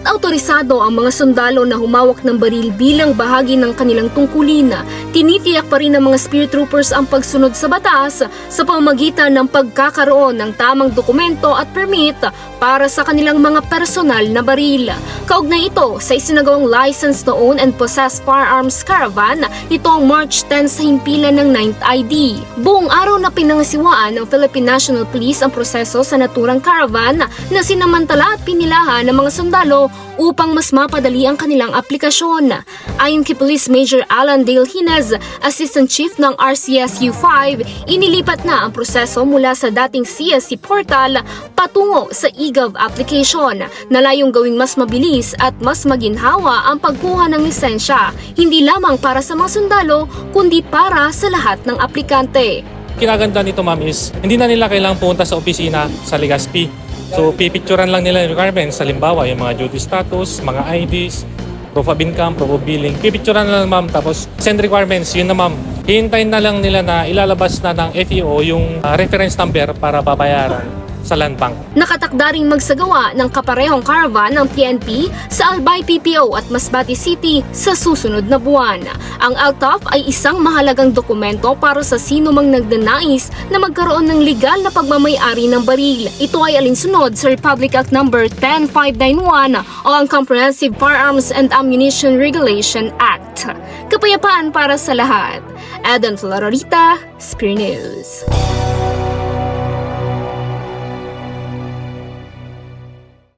Bagamat autorisado ang mga sundalo na humawak ng baril bilang bahagi ng kanilang tungkulin, tinitiyak pa rin ng mga Spear Troopers ang pagsunod sa batas sa pamamagitan ng pagkakaroon ng tamang dokumento at permit para sa kanilang mga personal na baril. Kaugnay ito sa isinagawang License to Own and Possess Firearms Caravan nitong March 10 sa himpilan ng 9th ID. Buong araw na pinangasiwaan ng Philippine National Police ang proseso sa naturang caravan na sinamantala at pinilahan ng mga sundalo upang mas mapadali ang kanilang aplikasyon. Ayon kay Police Major Alan Dale Hinez, Assistant Chief ng RCSU-5, inilipat na ang proseso mula sa dating CSC portal patungo sa eGov application na layong gawing mas mabilis at mas maginhawa ang pagkuha ng lisensya, hindi lamang para sa mga sundalo kundi para sa lahat ng aplikante. Kinaganda nito ma'am is hindi na nila kailangang pumunta sa opisina sa Legazpi. So pipicturean lang nila yung requirements, halimbawa yung mga duty status, mga IDs, proof of income, proof of billing. Pipicturean lang ma'am tapos send requirements, yun na ma'am. Hihintayin na lang nila na ilalabas na ng FEO yung reference number para babayaran sa Land Bank. Nakatakda ring magsagawa ng kaparehong caravan ng PNP sa Albay PPO at Masbate City sa susunod na buwan. Ang LTOF ay isang mahalagang dokumento para sa sino mang nagdanais na magkaroon ng legal na pagmamay-ari ng baril. Ito ay alinsunod sa Republic Act No. 10591 o ang Comprehensive Firearms and Ammunition Regulation Act. Kapayapaan para sa lahat. Eden Flororita, Spear News.